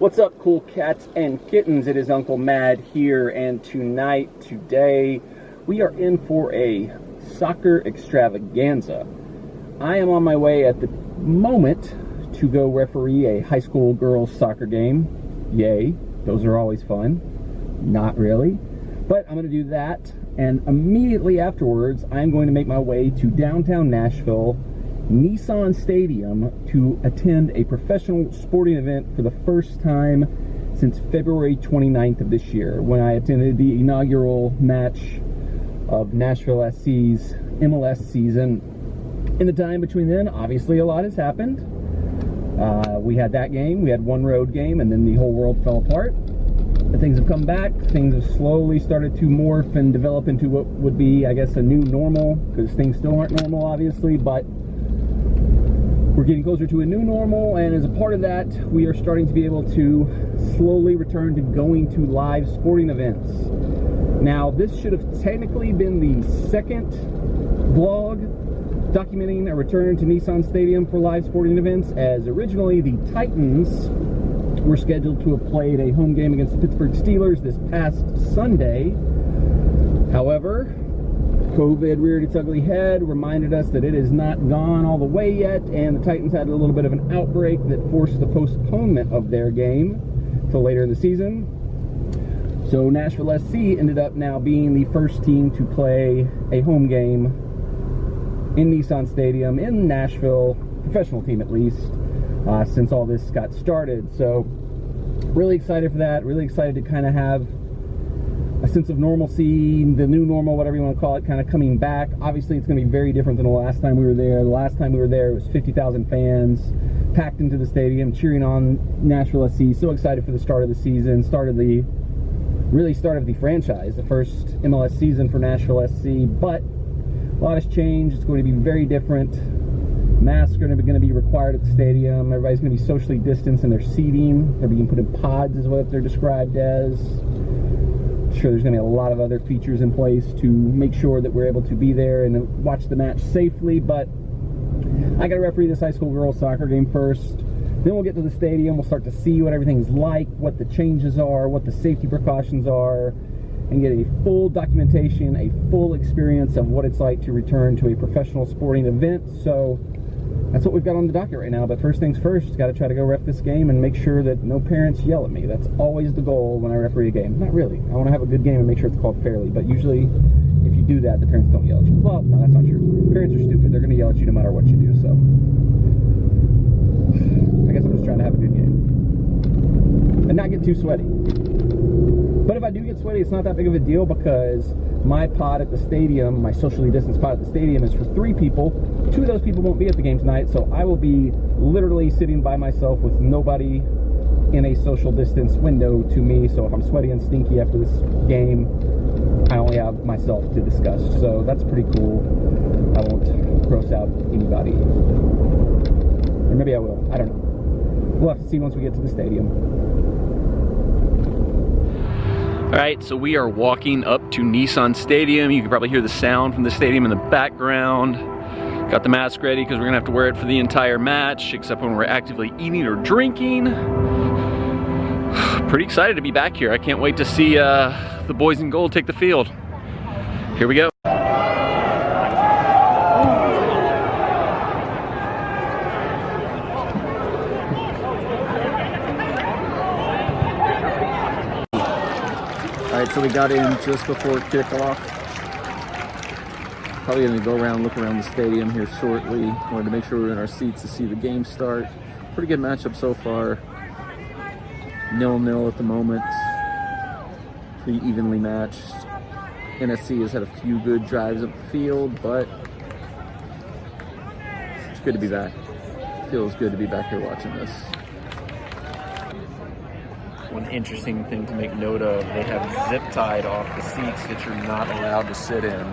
What's up, cool cats and kittens? It is Uncle Mad here, and today, we are in for a soccer extravaganza. I am on my way at the moment to go referee a high school girls soccer game. Yay, those are always fun. Not really, but I'm going to do that, and immediately afterwards, I'm going to make my way to downtown Nashville, Nissan Stadium, to attend a professional sporting event for the first time since February 29th of this year, when I attended the inaugural match of Nashville SC's MLS season. In the time between then, obviously a lot has happened. We had that game, we had one road game, and then the whole world fell apart. But things have come back, things have slowly started to morph and develop into what would be, I guess, a new normal, because things still aren't normal, obviously, but we're getting closer to a new normal, and as a part of that, we are starting to be able to slowly return to going to live sporting events. Now, this should have technically been the second vlog documenting a return to Nissan Stadium for live sporting events, as originally the Titans were scheduled to have played a home game against the Pittsburgh Steelers this past Sunday. However, COVID reared its ugly head, reminded us that it is not gone all the way yet, and the Titans had a little bit of an outbreak that forced the postponement of their game till later in the season. So Nashville SC ended up now being the first team to play a home game in Nissan Stadium in Nashville, professional team at least, since all this got started. So really excited for that, really excited to kind of have a sense of normalcy, the new normal, whatever you want to call it, kind of coming back. Obviously, it's going to be very different than the last time we were there. The last time we were there, it was 50,000 fans packed into the stadium, cheering on Nashville SC. So excited for the start of the season, start of the franchise, the first MLS season for Nashville SC. But a lot has changed. It's going to be very different. Masks are going to be required at the stadium. Everybody's going to be socially distanced in their seating. They're being put in pods, is what they're described as. Sure, there's going to be a lot of other features in place to make sure that we're able to be there and watch the match safely, but I got to referee this high school girls soccer game first. Then we'll get to the stadium, we'll start to see what everything's like, what the changes are, what the safety precautions are, and get a full documentation, a full experience of what it's like to return to a professional sporting event. So that's what we've got on the docket right now. But first things first, got to try to go ref this game and make sure that no parents yell at me. That's always the goal when I referee a game. Not really. I want to have a good game and make sure it's called fairly. But usually, if you do that, the parents don't yell at you. Well, no, that's not true. Parents are stupid. They're going to yell at you no matter what you do. So I guess I'm just trying to have a good game and not get too sweaty. But if I do get sweaty, it's not that big of a deal, because my pod at the stadium, my socially distanced pod at the stadium, is for 3 people. 2 of those people won't be at the game tonight, so I will be literally sitting by myself with nobody in a social distance window to me. So if I'm sweaty and stinky after this game, I only have myself to discuss. So that's pretty cool. I won't gross out anybody. Or maybe I will. I don't know. We'll have to see once we get to the stadium. All right, so we are walking up to Nissan Stadium. You can probably hear the sound from the stadium in the background. Got the mask ready because we're gonna have to wear it for the entire match, except when we're actively eating or drinking. Pretty excited to be back here. I can't wait to see the boys in gold take the field. Here we go. Alright, so we got in just before kickoff. Probably going to go around, look around the stadium here shortly. Wanted to make sure we're in our seats to see the game start. Pretty good matchup so far. 0-0 at the moment. Pretty evenly matched. NSC has had a few good drives up the field, but it's good to be back. Feels good to be back here watching this. One interesting thing to make note of, they have zip tied off the seats that you're not allowed to sit in.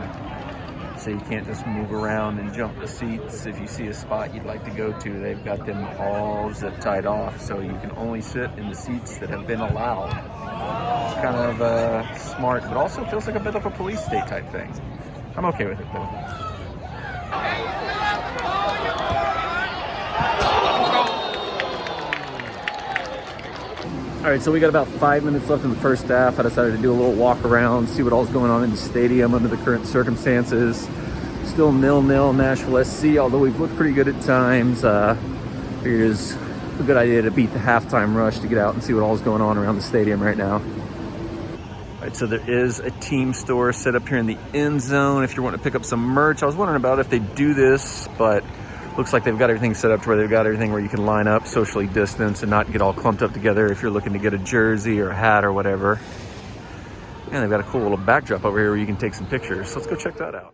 So you can't just move around and jump the seats. If you see a spot you'd like to go to, they've got them all zip tied off. So you can only sit in the seats that have been allowed. It's kind of smart, but also feels like a bit of a police state type thing. I'm okay with it though. All right, so we got about 5 minutes left in the first half. I decided to do a little walk around, see what all's going on in the stadium under the current circumstances. Still 0-0 Nashville SC, although we've looked pretty good at times. Figured it was a good idea to beat the halftime rush to get out and see what all's going on around the stadium right now. All right, so there is a team store set up here in the end zone if you're wanting to pick up some merch. I was wondering about if they do this, but looks like they've got everything set up to where they've got everything where you can line up, socially distance, and not get all clumped up together if you're looking to get a jersey or a hat or whatever. And they've got a cool little backdrop over here where you can take some pictures. So let's go check that out.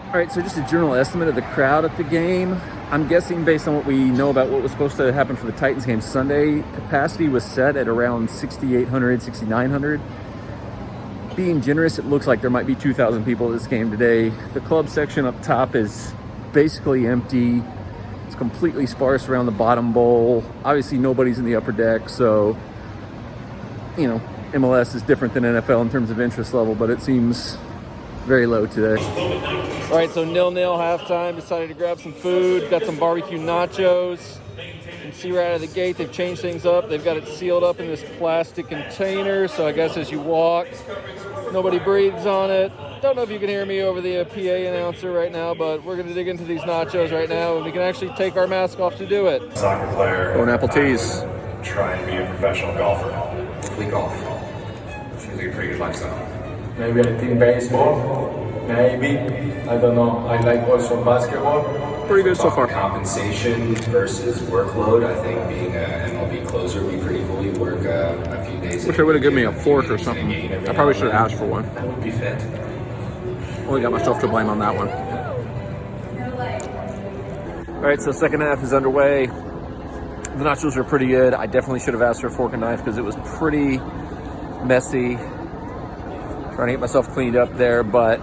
All right, so just a general estimate of the crowd at the game. I'm guessing based on what we know about what was supposed to happen for the Titans game Sunday, capacity was set at around 6,800, 6,900. Being generous, it looks like there might be 2,000 people at this game today. The club section up top is basically empty. It's completely sparse around the bottom bowl. Obviously, nobody's in the upper deck, so, you know, MLS is different than NFL in terms of interest level, but it seems very low today. All right, so 0-0 halftime. Decided to grab some food. Got some barbecue nachos. You can see right out of the gate they've changed things up. They've got it sealed up in this plastic container, so I guess as you walk, nobody breathes on it. Don't know if you can hear me over the PA announcer right now, but we're going to dig into these nachos right now, and we can actually take our mask off to do it. Soccer player. Going apple teas. Try and be a professional golfer. We golf. Seems like a pretty good lifestyle. Maybe I think baseball. Maybe. I don't know. I like also basketball. Pretty good so far. Compensation versus workload. I think being an MLB closer would be pretty cool. You work a few days. Wish I would have given me a fork or something. I probably should have asked for one. That would be fit. Only got myself to blame on that one. All right, so second half is underway. The nachos are pretty good. I definitely should have asked for a fork and knife because it was pretty messy. Trying to get myself cleaned up there, but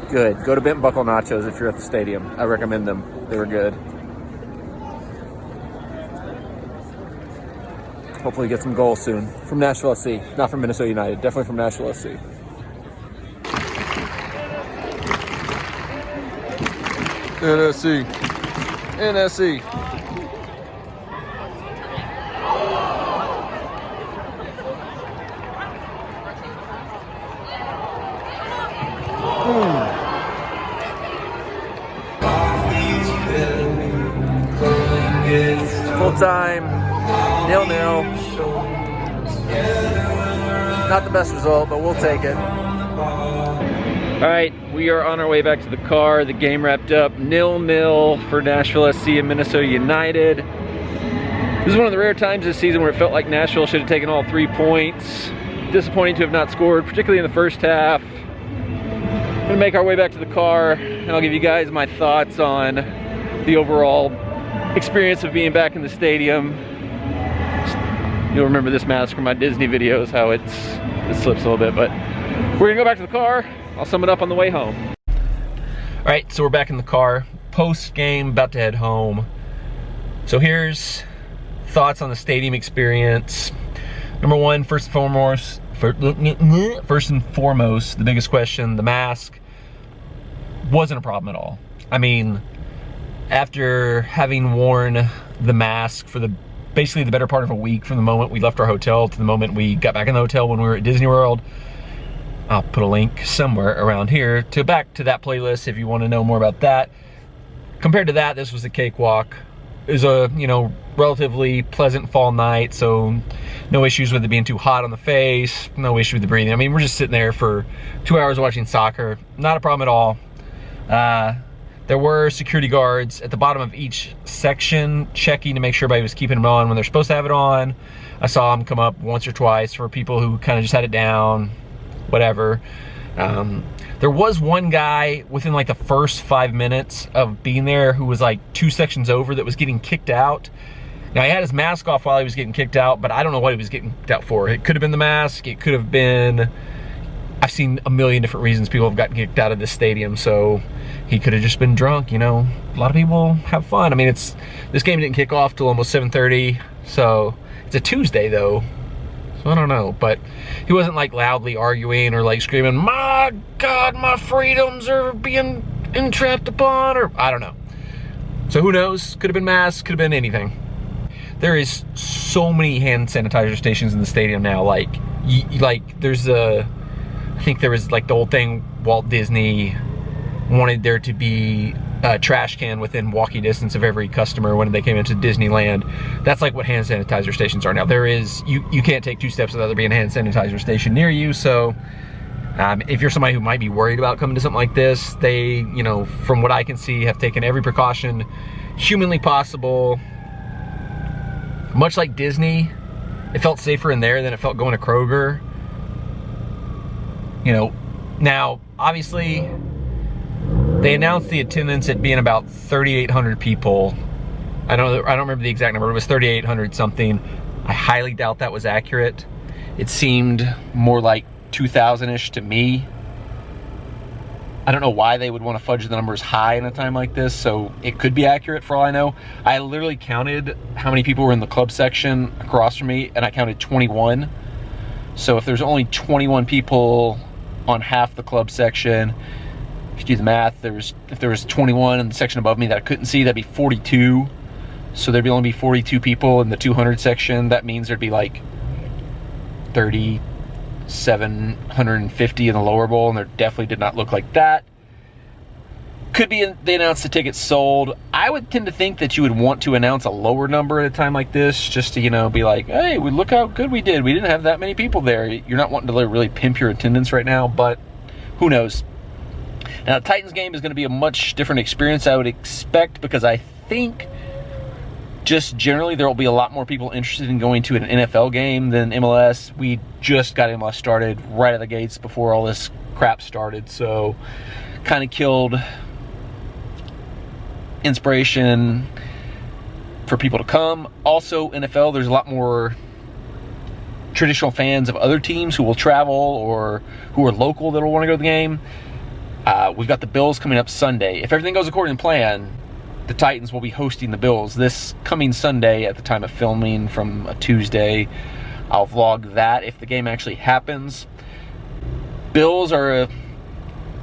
good. Go to Bent Buckle Nachos if you're at the stadium. I recommend them. They were good. Hopefully get some goals soon from Nashville SC. Not from Minnesota United. Definitely from Nashville SC. NSC. NSC. Full time, 0-0. Not the best result, but we'll take it. All right, we are on our way back to the car. The game wrapped up 0-0 for Nashville SC and Minnesota United. This is one of the rare times this season where it felt like Nashville should have taken all 3 points. Disappointing to have not scored, particularly in the first half. We're gonna make our way back to the car, and I'll give you guys my thoughts on the overall experience of being back in the stadium. You'll remember this mask from my Disney videos, how it slips a little bit, but we're gonna go back to the car. I'll sum it up on the way home. All right, so we're back in the car. Post-game, about to head home. So here's thoughts on the stadium experience. Number one, first and foremost, the biggest question, the mask wasn't a problem at all. I mean, after having worn the mask for basically the better part of a week from the moment we left our hotel to the moment we got back in the hotel when we were at Disney World, I'll put a link somewhere around here to back to that playlist if you want to know more about that. Compared to that, this was a cakewalk. It was a, you know, relatively pleasant fall night, so no issues with it being too hot on the face, no issue with the breathing. I mean, we're just sitting there for 2 hours watching soccer. Not a problem at all. There were security guards at the bottom of each section checking to make sure everybody was keeping them on when they're supposed to have it on. I saw them come up once or twice for people who kind of just had it down, whatever. There was one guy within like the first 5 minutes of being there who was like 2 sections over that was getting kicked out. Now, he had his mask off while he was getting kicked out, but I don't know what he was getting kicked out for. It could have been the mask. It could have been, I've seen a million different reasons people have gotten kicked out of this stadium, so he could have just been drunk, you know. A lot of people have fun. I mean, this game didn't kick off till almost 7:30, so it's a Tuesday though. I don't know, but he wasn't like loudly arguing or like screaming, "My God, my freedoms are being entrapped upon," or I don't know. So who knows? Could have been masks, could have been anything. There is so many hand sanitizer stations in the stadium now. Like there's I think there was like the old thing, Walt Disney wanted there to be a trash can within walking distance of every customer when they came into Disneyland. That's like what hand sanitizer stations are now. There is, you can't take 2 steps without there being a hand sanitizer station near you. So if you're somebody who might be worried about coming to something like this, they, you know, from what I can see, have taken every precaution humanly possible. Much like Disney, it felt safer in there than it felt going to Kroger. You know, now, obviously, they announced the attendance at being about 3,800 people. I don't remember the exact number. It was 3,800 something. I highly doubt that was accurate. It seemed more like 2,000-ish to me. I don't know why they would want to fudge the numbers high in a time like this, so it could be accurate for all I know. I literally counted how many people were in the club section across from me, and I counted 21. So if there's only 21 people on half the club section, if you do the math, if there was 21 in the section above me that I couldn't see, that'd be 42. So there'd only be 42 people in the 200 section. That means there'd be like 3,750 in the lower bowl, and there definitely did not look like that. Could be they announced the tickets sold. I would tend to think that you would want to announce a lower number at a time like this, just to, you know, be like, hey, look how good we did. We didn't have that many people there. You're not wanting to really pimp your attendance right now, but who knows? Now, the Titans game is going to be a much different experience, I would expect, because I think just generally there will be a lot more people interested in going to an NFL game than MLS. We just got MLS started right out of the gates before all this crap started, so kind of killed inspiration for people to come. Also, NFL, there's a lot more traditional fans of other teams who will travel or who are local that will want to go to the game. We've got the Bills coming up Sunday. If everything goes according to plan, the Titans will be hosting the Bills this coming Sunday at the time of filming from a Tuesday. I'll vlog that if the game actually happens. Bills are a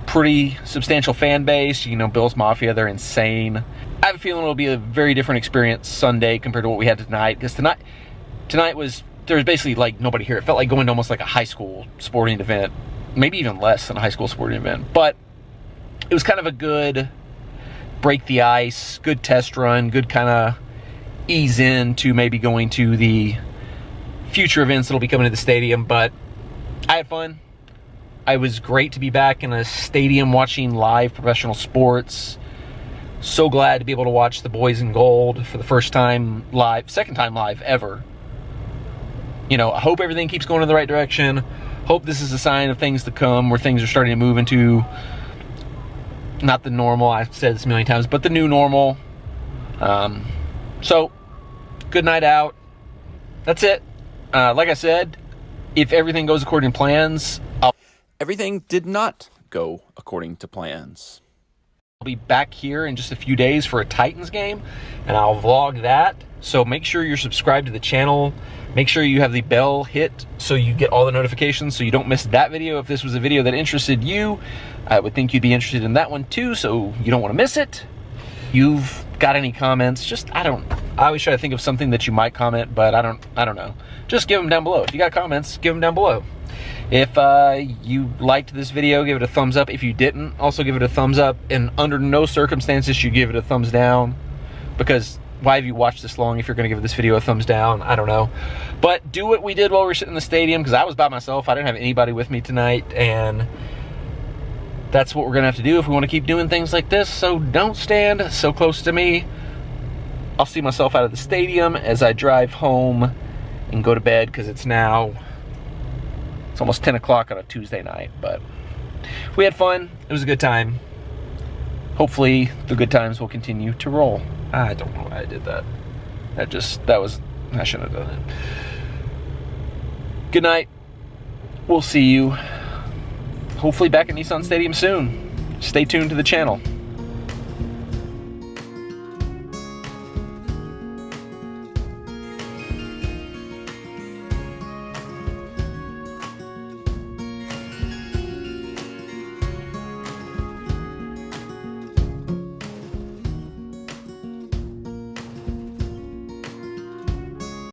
pretty substantial fan base. You know, Bills Mafia, they're insane. I have a feeling it'll be a very different experience Sunday compared to what we had tonight, because tonight there was basically like nobody here. It felt like going to almost like a high school sporting event, maybe even less than a high school sporting event. But it was kind of a good break the ice, good test run, good kind of ease into maybe going to the future events that'll be coming to the stadium. But I had fun. It was great to be back in a stadium watching live professional sports. So glad to be able to watch the boys in gold for the first time live, second time live ever. You know, I hope everything keeps going in the right direction. Hope this is a sign of things to come, where things are starting to move into not the normal, I've said this a million times, but the new normal. So, good night out. That's it. Like I said, if everything goes according to plans, Everything did not go according to plans. I'll be back here in just a few days for a Titans game, and I'll vlog that. So make sure you're subscribed to the channel. Make sure you have the bell hit so you get all the notifications so you don't miss that video. If this was a video that interested you, I would think you'd be interested in that one too, so you don't want to miss it. You've got any comments? I always try to think of something that you might comment, but I don't know. Just give them down below. If you got comments, give them down below. If you liked this video, give it a thumbs up. If you didn't, also give it a thumbs up. And under no circumstances should you give it a thumbs down, because why have you watched this long if you're going to give this video a thumbs down? I don't know. But do what we did while we were sitting in the stadium, because I was by myself. I didn't have anybody with me tonight, and that's what we're going to have to do if we want to keep doing things like this. So don't stand so close to me. I'll see myself out of the stadium as I drive home and go to bed, because it's almost 10 o'clock on a Tuesday night. But we had fun. It was a good time. Hopefully the good times will continue to roll. I don't know why I did that. I shouldn't have done it. Good night. We'll see you hopefully back at Nissan Stadium soon. Stay tuned to the channel.